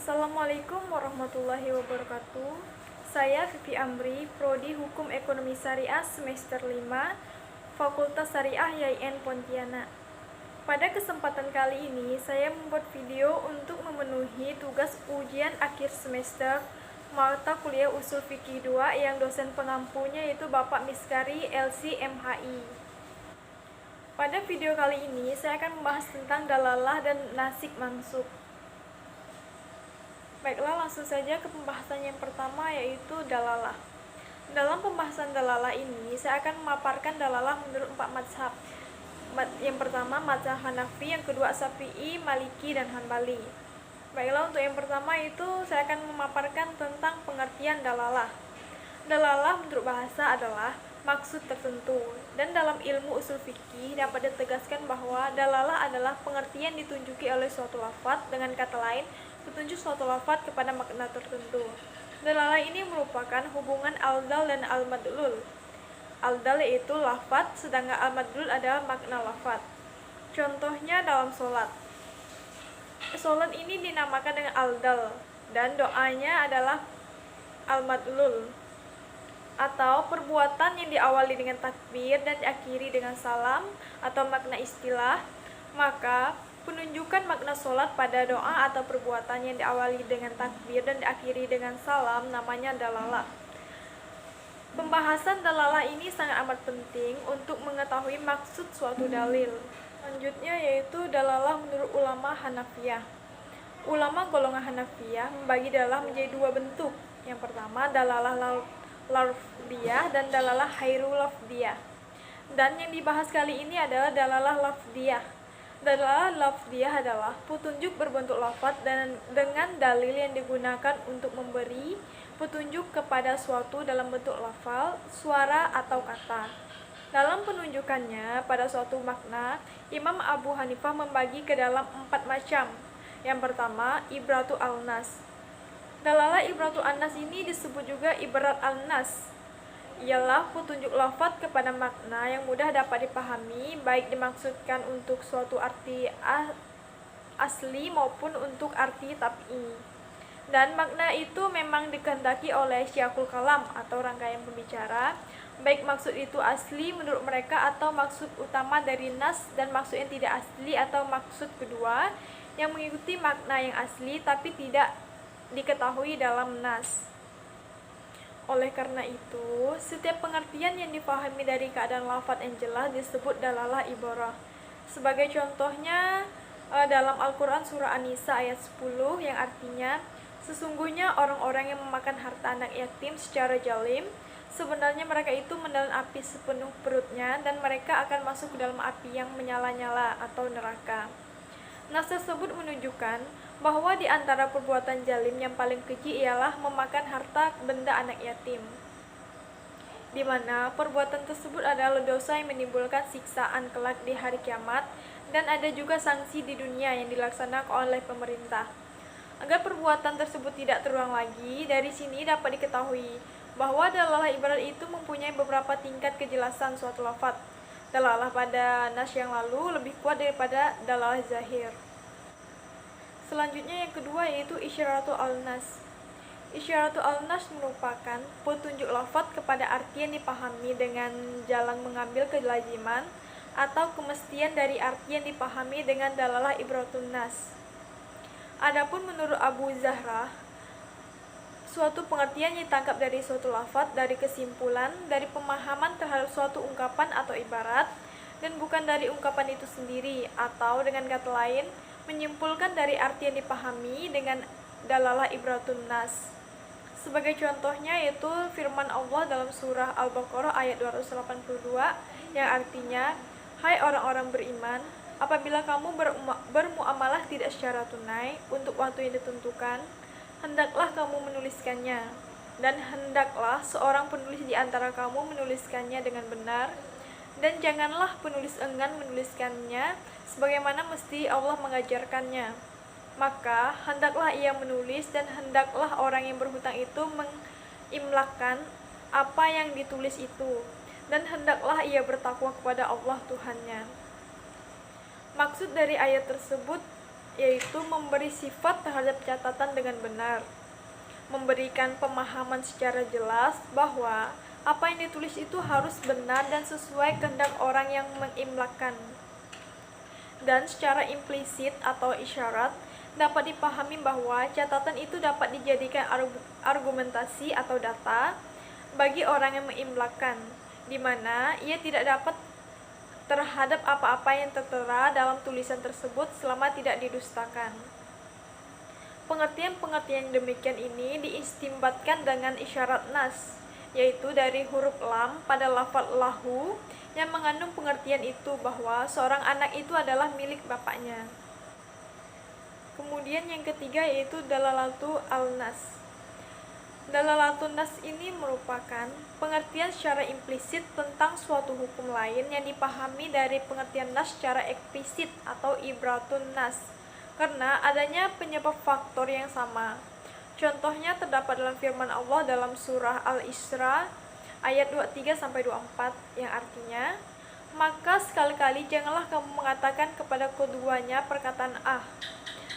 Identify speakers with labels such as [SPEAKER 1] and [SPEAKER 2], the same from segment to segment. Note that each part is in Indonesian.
[SPEAKER 1] Assalamualaikum warahmatullahi wabarakatuh. Saya Vivi Amri, Prodi Hukum Ekonomi Syariah semester 5, Fakultas Syariah YIN Pontianak. Pada kesempatan kali ini, saya membuat video untuk memenuhi tugas ujian akhir semester mata kuliah Ushul Fiqih 2 yang dosen pengampunya yaitu Bapak Miskari LC MHI. Pada video kali ini, saya akan membahas tentang dalalah dan nasik mansuk. Baiklah, langsung saja ke pembahasan yang pertama, yaitu dalalah. Dalam pembahasan dalalah ini, saya akan memaparkan dalalah menurut 4 mazhab. Yang pertama, mazhab Hanafi, yang kedua Syafi'i, Maliki, dan Hanbali. Baiklah, untuk yang pertama itu saya akan memaparkan tentang pengertian dalalah. Dalalah menurut bahasa adalah maksud tertentu, dan dalam ilmu usul fikih dapat ditegaskan bahwa dalalah adalah pengertian ditunjuki oleh suatu lafaz, dengan kata lain petunjuk suatu lafaz kepada makna tertentu. Dalalah ini merupakan hubungan al-dal dan al-madlul. Al-dal yaitu lafaz, sedangkan al-madlul adalah makna lafaz. Contohnya dalam sholat. Sholat ini dinamakan dengan al-dal, dan doanya adalah al-madlul. Atau perbuatan yang diawali dengan takbir dan diakhiri dengan salam atau makna istilah, maka penunjukan makna sholat pada doa atau perbuatan yang diawali dengan takbir dan diakhiri dengan salam namanya dalalah. Pembahasan dalalah ini sangat amat penting untuk mengetahui maksud suatu dalil. Selanjutnya yaitu dalalah menurut ulama Hanafiyah. Ulama golongan Hanafiyah membagi dalalah menjadi dua bentuk. Yang pertama dalalah lafdiyah dan dalalah hairul lafdiyah. Dan yang dibahas kali ini adalah dalalah lafdiyah. Dalalah lafdiyah adalah petunjuk berbentuk lafaz dan dengan dalil yang digunakan untuk memberi petunjuk kepada suatu dalam bentuk lafal, suara, atau kata. Dalam penunjukannya pada suatu makna, Imam Abu Hanifah membagi ke dalam 4 macam. Yang pertama, ibratu al-nas. Dalalah ibratu al-nas ini disebut juga ibrat al-nas. Ialah petunjuk lafaz kepada makna yang mudah dapat dipahami, baik dimaksudkan untuk suatu arti asli maupun untuk arti tab'i. Dan makna itu memang dikehendaki oleh syiakul kalam atau rangkaian pembicara, baik maksud itu asli menurut mereka atau maksud utama dari nas, dan maksud yang tidak asli atau maksud kedua yang mengikuti makna yang asli tapi tidak diketahui dalam nas. Oleh karena itu, setiap pengertian yang dipahami dari keadaan lafaz yang jelas disebut dalalah ibarah. Sebagai contohnya, dalam Al-Quran surah An-Nisa ayat 10 yang artinya, sesungguhnya orang-orang yang memakan harta anak yatim secara zalim, sebenarnya mereka itu menelan api sepenuh perutnya, dan mereka akan masuk ke dalam api yang menyala-nyala atau neraka. Nas tersebut menunjukkan bahwa di antara perbuatan zalim yang paling keji ialah memakan harta benda anak yatim, di mana perbuatan tersebut adalah dosa yang menimbulkan siksaan kelak di hari kiamat, dan ada juga sanksi di dunia yang dilaksanakan oleh pemerintah. Agar perbuatan tersebut tidak terulang lagi, dari sini dapat diketahui bahwa dalalah ibarat itu mempunyai beberapa tingkat kejelasan suatu lafaz. Dalalah pada nas yang lalu lebih kuat daripada dalalah zahir. Selanjutnya yang kedua yaitu isyaratu al-nas. Isyaratu al-nas merupakan petunjuk lafaz kepada arti yang dipahami dengan jalan mengambil kelaziman atau kemestian dari arti yang dipahami dengan dalalah ibratun nas. Adapun menurut Abu Zahrah, suatu pengertian yang ditangkap dari suatu lafaz dari kesimpulan dari pemahaman terhadap suatu ungkapan atau ibarat, dan bukan dari ungkapan itu sendiri, atau dengan kata lain menyimpulkan dari arti yang dipahami dengan dalalah ibratun nas. Sebagai contohnya yaitu firman Allah dalam surah Al-Baqarah ayat 282 yang artinya, hai orang-orang beriman, apabila kamu bermuamalah tidak secara tunai untuk waktu yang ditentukan, hendaklah kamu menuliskannya, dan hendaklah seorang penulis di antara kamu menuliskannya dengan benar, dan janganlah penulis enggan menuliskannya sebagaimana mesti Allah mengajarkannya. Maka hendaklah ia menulis, dan hendaklah orang yang berhutang itu mengimlakkan apa yang ditulis itu, dan hendaklah ia bertakwa kepada Allah Tuhannya. Maksud dari ayat tersebut yaitu memberi sifat terhadap catatan dengan benar, memberikan pemahaman secara jelas bahwa apa yang ditulis itu harus benar dan sesuai kehendak orang yang mengimlakan. Dan secara implisit atau isyarat dapat dipahami bahwa catatan itu dapat dijadikan argumentasi atau data bagi orang yang mengimlakan, di mana ia tidak dapat terhadap apa-apa yang tertera dalam tulisan tersebut selama tidak didustakan. Pengertian-pengertian demikian ini diistimbatkan dengan isyarat nas, yaitu dari huruf lam pada lafaz lahu yang mengandung pengertian itu bahwa seorang anak itu adalah milik bapaknya. Kemudian yang ketiga yaitu dalalatu al-nas. Dalalatun nas ini merupakan pengertian secara implisit tentang suatu hukum lain yang dipahami dari pengertian nas secara eksplisit atau ibratun nas, karena adanya penyebab faktor yang sama. Contohnya terdapat dalam firman Allah dalam surah Al-Isra ayat 23-24 yang artinya, "Maka sekali-kali janganlah kamu mengatakan kepada keduanya perkataan ah,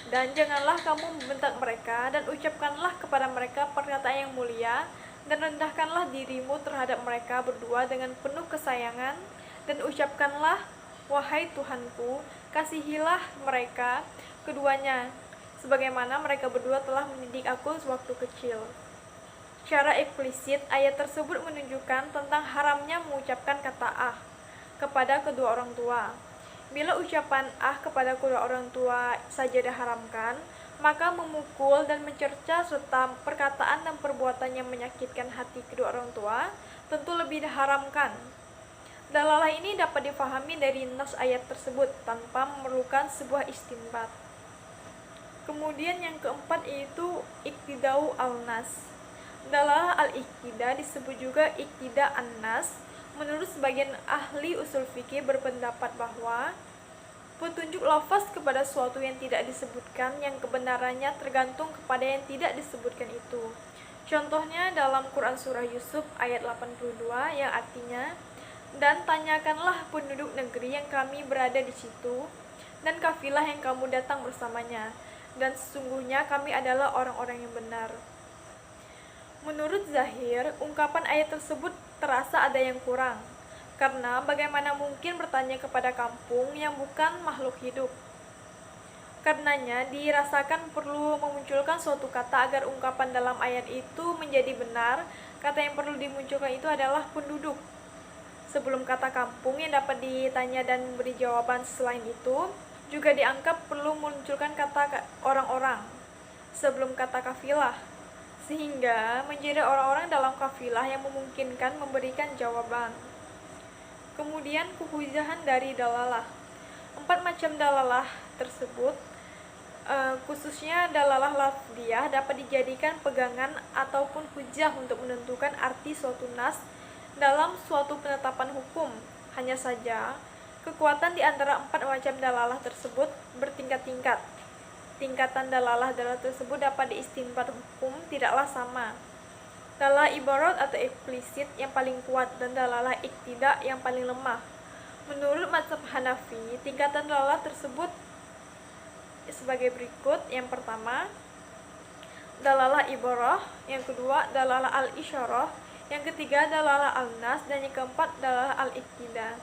[SPEAKER 1] dan janganlah kamu membentak mereka, dan ucapkanlah kepada mereka perkataan yang mulia, dan rendahkanlah dirimu terhadap mereka berdua dengan penuh kesayangan, dan ucapkanlah, wahai Tuhanku, kasihilah mereka keduanya, sebagaimana mereka berdua telah mendidik aku sewaktu kecil." Secara eksplisit, ayat tersebut menunjukkan tentang haramnya mengucapkan kata ah kepada kedua orang tua. Bila ucapan ah kepada kedua orang tua saja diharamkan, maka memukul dan mencerca serta perkataan dan perbuatan yang menyakitkan hati kedua orang tua tentu lebih diharamkan. Dalalah ini dapat difahami dari nas ayat tersebut tanpa memerlukan sebuah istinbat. Kemudian yang keempat yaitu iktidau al-nas. Dalalah al-iktida disebut juga iktida an-nas. Menurut sebagian ahli usul fikih berpendapat bahwa petunjuk lafaz kepada suatu yang tidak disebutkan yang kebenarannya tergantung kepada yang tidak disebutkan itu. Contohnya dalam Quran surah Yusuf ayat 82 yang artinya, "Dan tanyakanlah penduduk negeri yang kami berada di situ dan kafilah yang kamu datang bersamanya, dan sesungguhnya kami adalah orang-orang yang benar." Menurut Zahir, ungkapan ayat tersebut terasa ada yang kurang, karena bagaimana mungkin bertanya kepada kampung yang bukan makhluk hidup. Karenanya, dirasakan perlu memunculkan suatu kata agar ungkapan dalam ayat itu menjadi benar. Kata yang perlu dimunculkan itu adalah penduduk. Sebelum kata kampung yang dapat ditanya dan memberi jawaban selain itu, juga dianggap perlu memunculkan kata orang-orang sebelum kata kafilah, sehingga menjadi orang-orang dalam kafilah yang memungkinkan memberikan jawaban. Kemudian kehujahan dari dalalah. 4 macam dalalah tersebut, khususnya dalalah lafdiyah, dapat dijadikan pegangan ataupun hujah untuk menentukan arti suatu nas dalam suatu penetapan hukum. Hanya saja, kekuatan di antara 4 macam dalalah tersebut bertingkat-tingkat. Tingkatan dalalah tersebut dapat diistinbat hukum tidaklah sama. Dalalah ibarat atau eksplisit yang paling kuat dan dalalah iktida yang paling lemah. Menurut mazhab Hanafi, tingkatan dalalah tersebut sebagai berikut. Yang pertama, dalalah ibarah, yang kedua dalalah al-isyarah, yang ketiga dalalah al-nas, dan yang keempat dalalah al-iktida.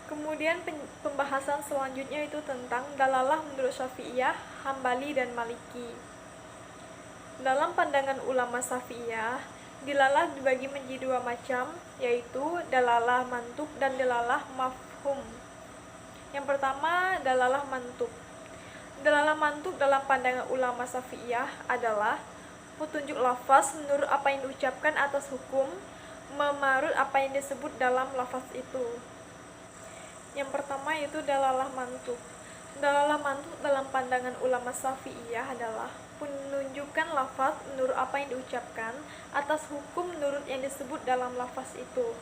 [SPEAKER 1] Kemudian pembahasan selanjutnya itu tentang dalalah menurut Syafi'iyah, Hambali, dan Maliki. Dalam pandangan ulama Syafi'iyah, dalalah dibagi menjadi 2 macam, yaitu dalalah mantuk dan dalalah mafhum. Yang pertama, dalalah mantuk. Dalalah mantuk dalam pandangan ulama Syafi'iyah adalah petunjuk lafaz menurut apa yang diucapkan atas hukum, memarut apa yang disebut dalam lafaz itu. Yang pertama yaitu dalalah mantuk. Dalalah mantuk dalam pandangan ulama Syafi'iyah adalah penunjukan lafaz menurut apa yang diucapkan atas hukum menurut yang disebut dalam lafaz itu.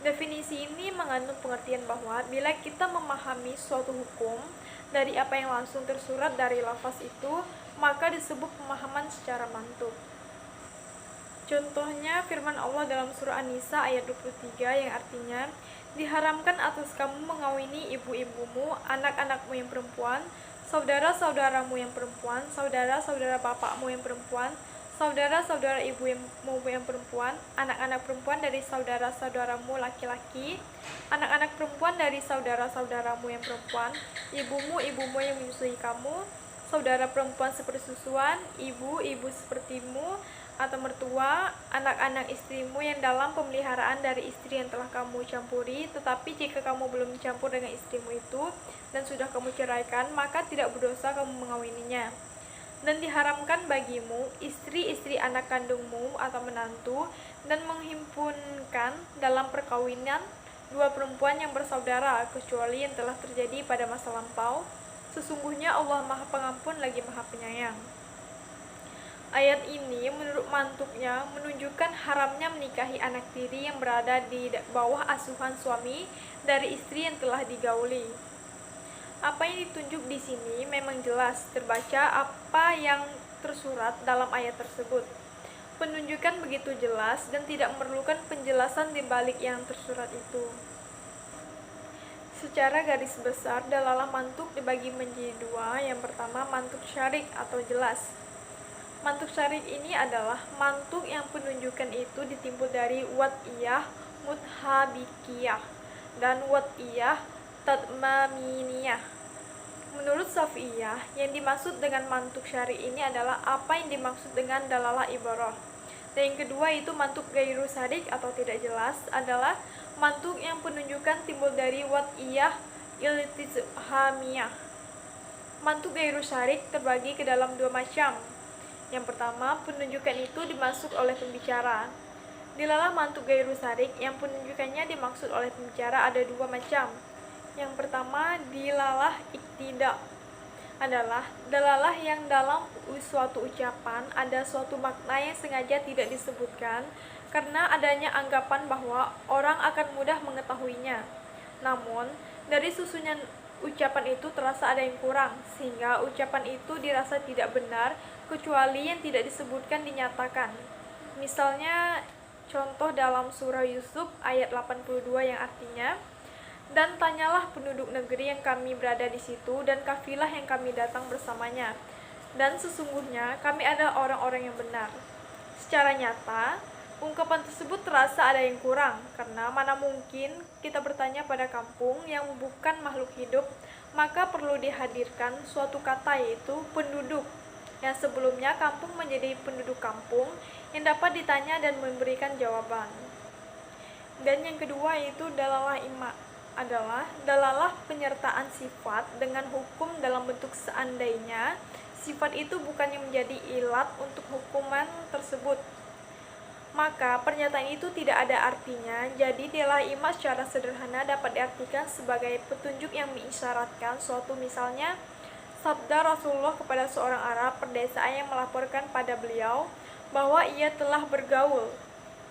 [SPEAKER 1] Definisi ini mengandung pengertian bahwa bila kita memahami suatu hukum dari apa yang langsung tersurat dari lafaz itu, maka disebut pemahaman secara mantuk. Contohnya firman Allah dalam surah An-Nisa ayat 23 yang artinya, "Diharamkan atas kamu mengawini ibu-ibumu, anak-anakmu yang perempuan, saudara-saudaramu yang perempuan, saudara-saudara bapakmu yang perempuan, saudara-saudara ibumu yang perempuan, anak-anak perempuan dari saudara-saudaramu laki-laki, anak-anak perempuan dari saudara-saudaramu yang perempuan, ibumu yang menyusui kamu, saudara perempuan sepersusuan, ibu sepertimu atau mertua, anak-anak istrimu yang dalam pemeliharaan dari istri yang telah kamu campuri. Tetapi jika kamu belum mencampur dengan istrimu itu dan sudah kamu ceraikan, maka tidak berdosa kamu mengawininya. Dan diharamkan bagimu istri-istri anak kandungmu atau menantu, dan menghimpunkan dalam perkawinan dua perempuan yang bersaudara, kecuali yang telah terjadi pada masa lampau. Sesungguhnya Allah Maha Pengampun lagi Maha Penyayang. Ayat ini menurut mantuknya menunjukkan haramnya menikahi anak tiri yang berada di bawah asuhan suami dari istri yang telah digauli. Apa yang ditunjuk di sini memang jelas terbaca apa yang tersurat dalam ayat tersebut. Penunjukan begitu jelas dan tidak memerlukan penjelasan di balik yang tersurat itu. Secara garis besar, dalalah mantuk dibagi menjadi dua. Yang pertama, mantuk syarik atau jelas. Mantuk syarik ini adalah mantuk yang penunjukan itu ditimbul dari wad'iyah muthabikiyah dan wad'iyah tadmaminiyah. Menurut Syafi'iyah, yang dimaksud dengan mantuk syari ini adalah apa yang dimaksud dengan dalalah ibarah. Dan yang kedua itu mantuk gairu sadik atau tidak jelas, adalah mantuk yang penunjukan timbul dari wad'iyah iltizhamiyah. Mantuk gairu syarik terbagi ke dalam dua macam. Yang pertama, penunjukan itu dimaksud oleh pembicara. Dilalah mantuk gairu sadik yang penunjukannya dimaksud oleh pembicara ada dua macam. Yang pertama, dilalah iktida adalah dalalah yang dalam suatu ucapan ada suatu makna yang sengaja tidak disebutkan karena adanya anggapan bahwa orang akan mudah mengetahuinya. Namun, dari susunan ucapan itu terasa ada yang kurang, sehingga ucapan itu dirasa tidak benar kecuali yang tidak disebutkan dinyatakan. Misalnya, contoh dalam surah Yusuf ayat 82 yang artinya, dan tanyalah penduduk negeri yang kami berada di situ dan kafilah yang kami datang bersamanya. Dan sesungguhnya kami adalah orang-orang yang benar. Secara nyata, ungkapan tersebut terasa ada yang kurang, karena mana mungkin kita bertanya pada kampung yang bukan makhluk hidup, maka perlu dihadirkan suatu kata yaitu penduduk, yang sebelumnya kampung menjadi penduduk kampung, yang dapat ditanya dan memberikan jawaban. Dan yang kedua yaitu dalalah ima, adalah dalalah penyertaan sifat dengan hukum dalam bentuk seandainya sifat itu bukannya menjadi ilat untuk hukuman tersebut, maka pernyataan itu tidak ada artinya. Jadi dalalah ima secara sederhana dapat diartikan sebagai petunjuk yang mengisyaratkan suatu, misalnya sabda Rasulullah kepada seorang Arab perdesaan yang melaporkan pada beliau bahwa ia telah bergaul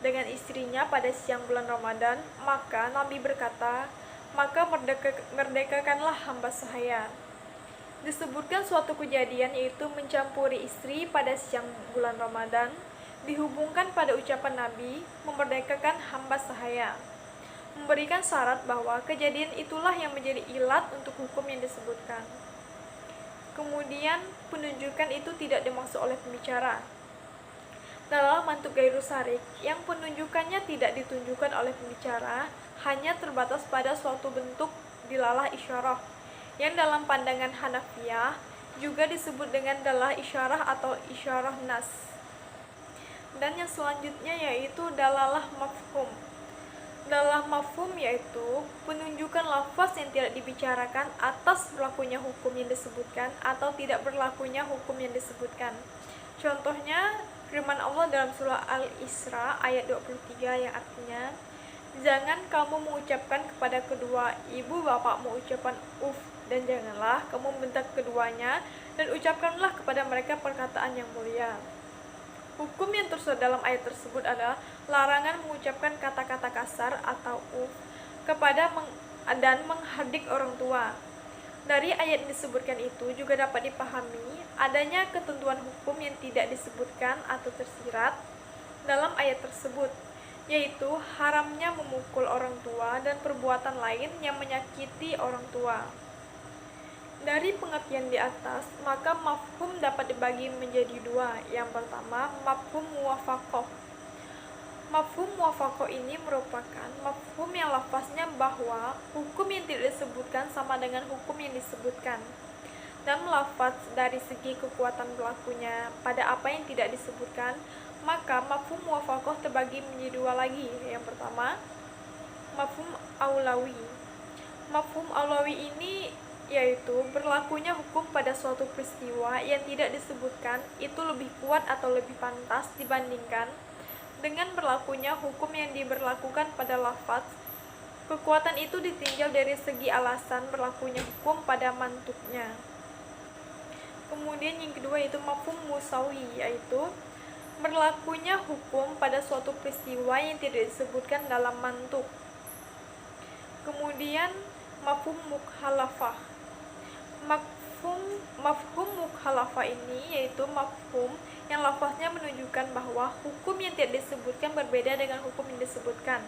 [SPEAKER 1] dengan istrinya pada siang bulan Ramadan, maka Nabi berkata, maka merdekakanlah hamba sahaya. Disebutkan suatu kejadian yaitu mencampuri istri pada siang bulan Ramadan, dihubungkan pada ucapan Nabi, memerdekakan hamba sahaya, memberikan syarat bahwa kejadian itulah yang menjadi ilat untuk hukum yang disebutkan. Kemudian penunjukan itu tidak dimaksud oleh pembicara. Dalam mantuk gairu sarik yang penunjukannya tidak ditunjukkan oleh pembicara, hanya terbatas pada suatu bentuk dilalah isyarah, yang dalam pandangan Hanafiyah juga disebut dengan dalalah isyarah atau isyarah nas. Dan yang selanjutnya yaitu dalalah mafhum. Dalalah mafhum yaitu penunjukan lafaz yang tidak dibicarakan atas berlakunya hukum yang disebutkan atau tidak berlakunya hukum yang disebutkan. Contohnya firman Allah dalam surah Al-Isra ayat 23 yang artinya, jangan kamu mengucapkan kepada kedua ibu bapakmu ucapan uf, dan janganlah kamu membentak keduanya, dan ucapkanlah kepada mereka perkataan yang mulia. Hukum yang tersurat dalam ayat tersebut adalah larangan mengucapkan kata-kata kasar atau uf kepada dan menghardik orang tua. Dari ayat yang disebutkan itu juga dapat dipahami adanya ketentuan hukum yang tidak disebutkan atau tersirat dalam ayat tersebut, yaitu haramnya memukul orang tua dan perbuatan lain yang menyakiti orang tua. Dari pengertian di atas, maka mafhum dapat dibagi menjadi dua. Yang pertama, mafhum muwafaqah. Mafhum muwafaqah ini merupakan mafhum yang lafaznya bahwa hukum yang tidak disebutkan sama dengan hukum yang disebutkan. Dan lafaz dari segi kekuatan berlakunya pada apa yang tidak disebutkan, maka mafhum muwafaqah terbagi menjadi dua lagi. Yang pertama, mafhum aulawi. Mafhum aulawi ini yaitu berlakunya hukum pada suatu peristiwa yang tidak disebutkan itu lebih kuat atau lebih pantas dibandingkan dengan berlakunya hukum yang diberlakukan pada lafaz. Kekuatan itu ditinjau dari segi alasan berlakunya hukum pada mantuknya. Kemudian yang kedua yaitu mafhum musawi, yaitu berlakunya hukum pada suatu peristiwa yang tidak disebutkan dalam mantuk. Kemudian mafhum mukhalafah. Mafhum mukhalafah ini yaitu mafhum yang lafaznya menunjukkan bahwa hukum yang tidak disebutkan berbeda dengan hukum yang disebutkan.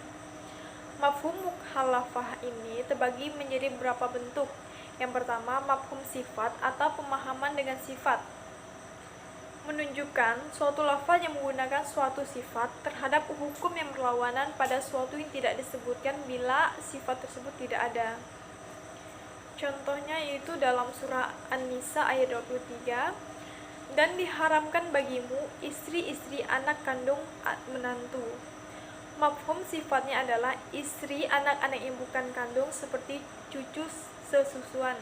[SPEAKER 1] Mafhum mukhalafah ini terbagi menjadi beberapa bentuk. Yang pertama, mafhum sifat atau pemahaman dengan sifat. Menunjukkan suatu lafaz yang menggunakan suatu sifat terhadap hukum yang berlawanan pada suatu yang tidak disebutkan bila sifat tersebut tidak ada. Contohnya yaitu dalam surah An-Nisa ayat 23, dan diharamkan bagimu istri-istri anak kandung menantu. Mafhum sifatnya adalah istri anak-anak yang bukan kandung seperti cucu sesusuan.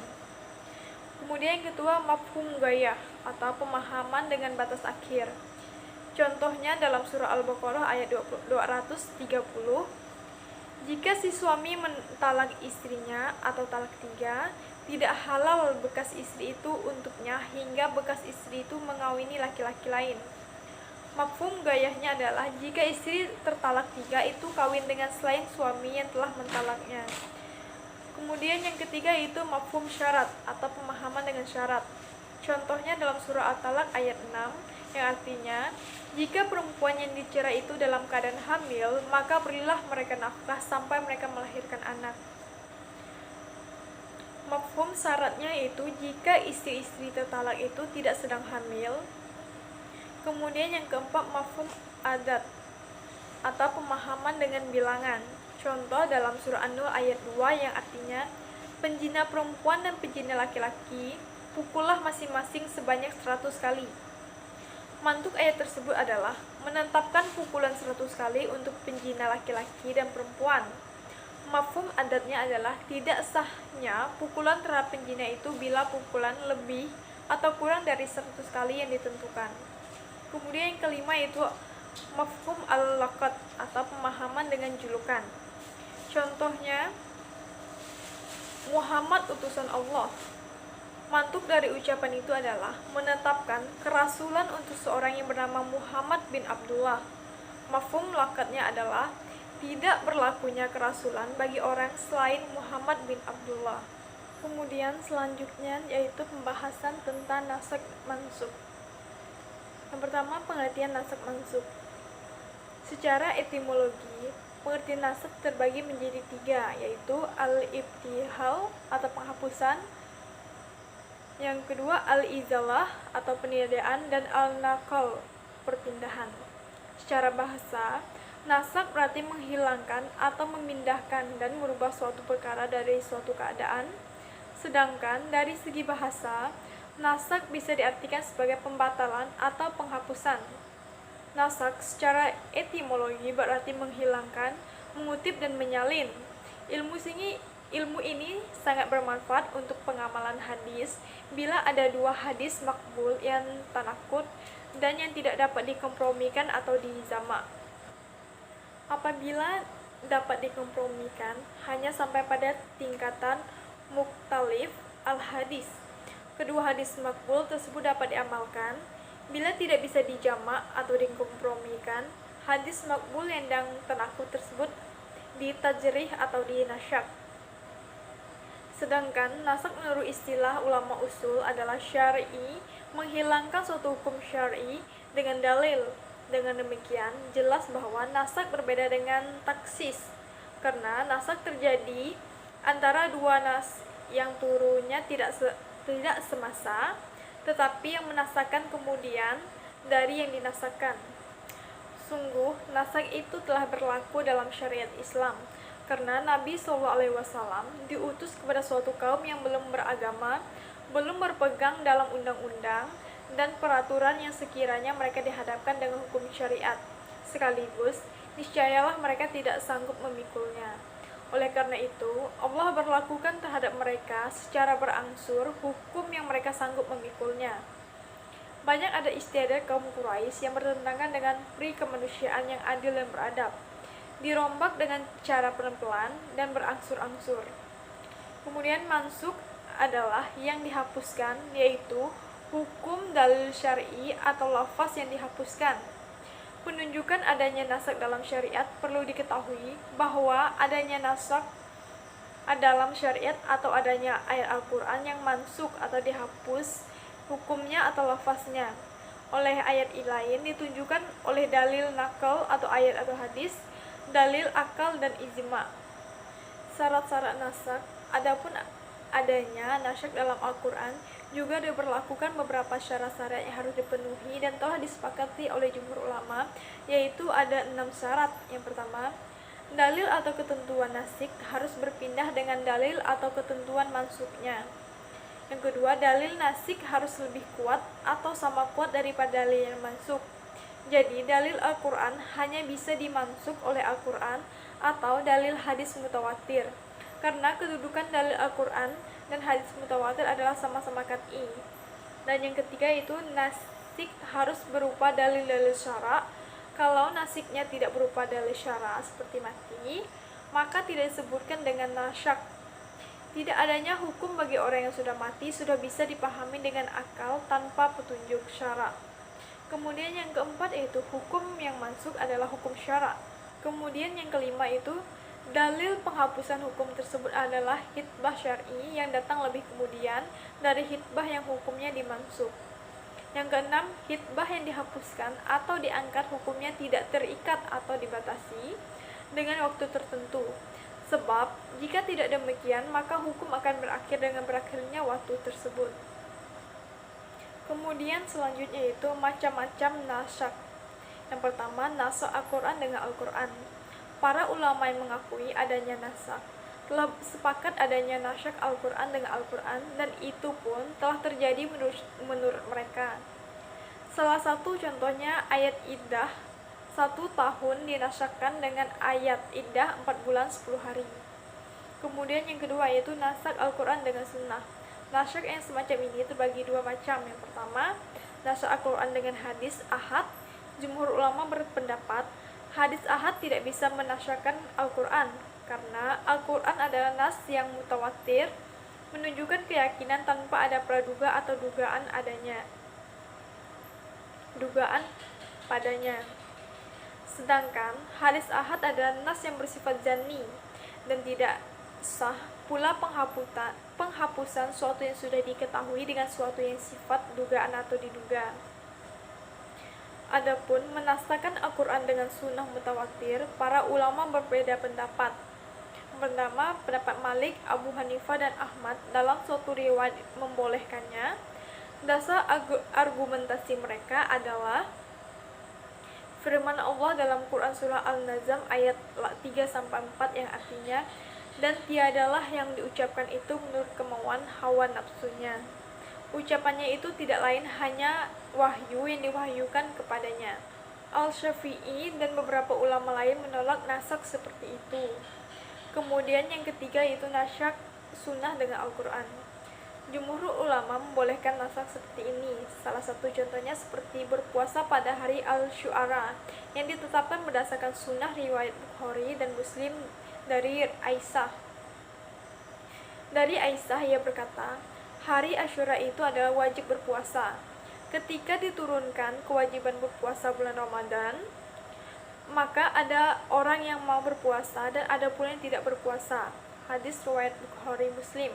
[SPEAKER 1] Kemudian yang kedua, mafhum gayah atau pemahaman dengan batas akhir. Contohnya dalam surah Al-Baqarah ayat 230, jika si suami mentalak istrinya atau talak 3, tidak halal bekas istri itu untuknya hingga bekas istri itu mengawini laki-laki lain. Mafhum gayahnya adalah jika istri tertalak 3 itu kawin dengan selain suami yang telah mentalaknya. Kemudian yang ketiga itu mafhum syarat atau pemahaman dengan syarat. Contohnya dalam surah At-Talaq ayat 6 yang artinya, jika perempuan yang dicerai itu dalam keadaan hamil, maka berilah mereka nafkah sampai mereka melahirkan anak. Mafhum syaratnya itu jika istri-istri tertalak itu tidak sedang hamil. Kemudian yang keempat, mafhum adat atau pemahaman dengan bilangan. Contoh dalam surah An-Nur ayat 2 yang artinya, penjina perempuan dan penjina laki-laki pukullah masing-masing sebanyak 100 kali. Mantuk ayat tersebut adalah menetapkan pukulan 100 kali untuk penjina laki-laki dan perempuan. Mafhum adatnya adalah tidak sahnya pukulan terhadap penjina itu bila pukulan lebih atau kurang dari 100 kali yang ditentukan. Kemudian yang kelima yaitu mafhum al-laqab atau pemahaman dengan julukan. Contohnya, Muhammad utusan Allah. Mantuk dari ucapan itu adalah menetapkan kerasulan untuk seorang yang bernama Muhammad bin Abdullah. Mafhum laqabnya adalah tidak berlakunya kerasulan bagi orang selain Muhammad bin Abdullah. Kemudian selanjutnya yaitu pembahasan tentang nasakh mansukh. Yang pertama, pengertian nasakh mansukh. Secara etimologi, pengertian nasakh terbagi menjadi 3, yaitu al-ibtihal atau penghapusan, yang kedua al-izalah atau peniadaan, dan al-naqal perpindahan. Secara bahasa, nasakh berarti menghilangkan atau memindahkan dan merubah suatu perkara dari suatu keadaan. Sedangkan dari segi bahasa, nasakh bisa diartikan sebagai pembatalan atau penghapusan. Nasakh secara etimologi berarti menghilangkan, mengutip, dan menyalin. Ilmu ini sangat bermanfaat untuk pengamalan hadis bila ada 2 hadis makbul yang tanakud dan yang tidak dapat dikompromikan atau dijamak. Apabila dapat dikompromikan, hanya sampai pada tingkatan muktalif al-hadis. Kedua hadis makbul tersebut dapat diamalkan. Bila tidak bisa dijamak atau dikompromikan, hadis makbul yang tanakud tersebut ditajrih atau dinasyak. Sedangkan nasakh menurut istilah ulama usul adalah syar'i, menghilangkan suatu hukum syar'i dengan dalil. Dengan demikian, jelas bahwa nasakh berbeda dengan taksis, karena nasakh terjadi antara 2 nas yang turunnya tidak tidak semasa, tetapi yang menasakkan kemudian dari yang dinasakan. Sungguh, nasak itu telah berlaku dalam syariat Islam, karena Nabi SAW diutus kepada suatu kaum yang belum beragama, belum berpegang dalam undang-undang dan peraturan yang sekiranya mereka dihadapkan dengan hukum syariat. Sekaligus, niscayalah mereka tidak sanggup memikulnya. Oleh karena itu, Allah berlakukan terhadap mereka secara berangsur hukum yang mereka sanggup memikulnya. Banyak ada istiadat kaum Quraisy yang bertentangan dengan pri kemanusiaan yang adil dan beradab, dirombak dengan cara pelan-pelan dan berangsur-angsur. Kemudian mansuk adalah yang dihapuskan, yaitu hukum dalil syar'i atau lafaz yang dihapuskan. Penunjukan adanya nasak dalam syariat perlu diketahui bahwa adanya nasak dalam syariat atau adanya ayat Al-Quran yang mansuk atau dihapus hukumnya atau lafaznya oleh ayat lain ditunjukkan oleh dalil nakal atau ayat atau hadis, dalil akal dan ijma. Syarat-syarat nasak, adapun adanya nasak dalam Al-Quran juga diberlakukan beberapa syarat-syarat yang harus dipenuhi dan telah disepakati oleh jumhur ulama, yaitu ada 6 syarat. Yang pertama, dalil atau ketentuan nasik harus berpindah dengan dalil atau ketentuan mansuknya. Yang kedua, dalil nasik harus lebih kuat atau sama kuat daripada dalil yang mansuk. Jadi, dalil Al-Quran hanya bisa dimansuk oleh Al-Quran atau dalil hadis mutawatir, karena kedudukan dalil Al-Quran dan hadis mutawatir adalah sama-sama qat'i. Dan yang ketiga itu nasik harus berupa dalil-dalil syara'. Kalau nasiknya tidak berupa dalil syara' seperti mati, maka tidak disebutkan dengan nasyak. Tidak adanya hukum bagi orang yang sudah mati sudah bisa dipahami dengan akal tanpa petunjuk syara'. Kemudian yang keempat yaitu hukum yang mansuk adalah hukum syara'. Kemudian yang kelima itu dalil penghapusan hukum tersebut adalah hitbah syar'i yang datang lebih kemudian dari hitbah yang hukumnya dimansuk. Yang keenam, hitbah yang dihapuskan atau diangkat hukumnya tidak terikat atau dibatasi dengan waktu tertentu. Sebab, jika tidak demikian, maka hukum akan berakhir dengan berakhirnya waktu tersebut. Kemudian selanjutnya itu macam-macam nasakh. Yang pertama, nasakh Al-Quran dengan Al-Quran. Para ulama yang mengakui adanya nasakh telah sepakat adanya nasakh Al-Quran dengan Al-Quran, dan itu pun telah terjadi menurut mereka. Salah satu contohnya ayat iddah 1 tahun dinasakkan dengan ayat iddah 4 bulan 10 hari. Kemudian yang kedua yaitu nasakh Al-Quran dengan sunnah. Nasakh yang semacam ini terbagi dua macam. Yang pertama, nasakh Al-Quran dengan hadis ahad. Jumhur ulama berpendapat hadis ahad tidak bisa menasakkan Al-Quran, karena Al-Quran adalah nas yang mutawatir, menunjukkan keyakinan tanpa ada praduga atau dugaan padanya. Sedangkan hadis ahad adalah nas yang bersifat zanni dan tidak sah pula penghapusan suatu yang sudah diketahui dengan suatu yang sifat dugaan atau diduga. Adapun menasakkan Al-Quran dengan sunnah mutawatir, para ulama berbeda pendapat. Pertama, pendapat Malik, Abu Hanifah dan Ahmad dalam suatu riwayat membolehkannya. Dasar argumentasi mereka adalah firman Allah dalam Quran surah Al-Nazm ayat 3-4 yang artinya, dan tiadalah yang diucapkan itu menurut kemauan hawa nafsunya. Ucapannya itu tidak lain hanya wahyu yang diwahyukan kepadanya. Al-Syafi'i dan beberapa ulama lain menolak nasakh seperti itu. Kemudian yang ketiga yaitu nasakh sunnah dengan Al-Quran. Jumhur ulama membolehkan nasakh seperti ini. Salah satu contohnya seperti berpuasa pada hari Al-Syu'ara yang ditetapkan berdasarkan sunnah riwayat Bukhari dan Muslim dari Aisyah. Dari Aisyah ia berkata, hari Asyura itu adalah wajib berpuasa. Ketika diturunkan kewajiban berpuasa bulan Ramadan, maka ada orang yang mau berpuasa dan ada pula yang tidak berpuasa. Hadis riwayat Bukhari Muslim.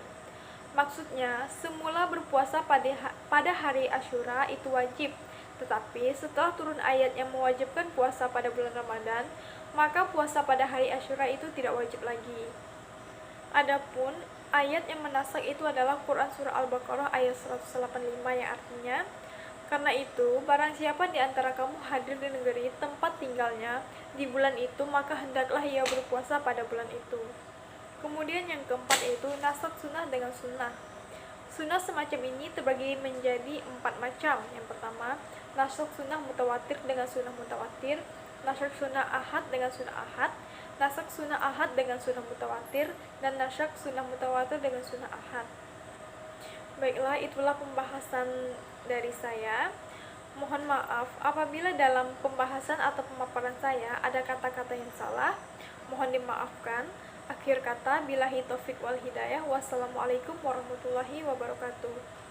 [SPEAKER 1] Maksudnya, semula berpuasa pada hari Asyura itu wajib, tetapi setelah turun ayat yang mewajibkan puasa pada bulan Ramadan, maka puasa pada hari Asyura itu tidak wajib lagi. Adapun ayat yang menasak itu adalah Quran Surah Al-Baqarah ayat 185 yang artinya, karena itu, barang siapa di antara kamu hadir di negeri tempat tinggalnya di bulan itu, maka hendaklah ia berpuasa pada bulan itu. Kemudian yang keempat yaitu nasak sunnah dengan sunnah. Sunnah semacam ini terbagi menjadi 4 macam. Yang pertama, nasak sunnah mutawatir dengan sunnah mutawatir, nasak sunnah ahad dengan sunnah ahad, nasak sunnah ahad dengan sunnah mutawatir, dan nasak sunnah mutawatir dengan sunnah ahad. Baiklah, itulah pembahasan dari saya. Mohon maaf apabila dalam pembahasan atau pemaparan saya ada kata-kata yang salah. Mohon dimaafkan. Akhir kata, billahi taufik wal hidayah. Wassalamualaikum warahmatullahi wabarakatuh.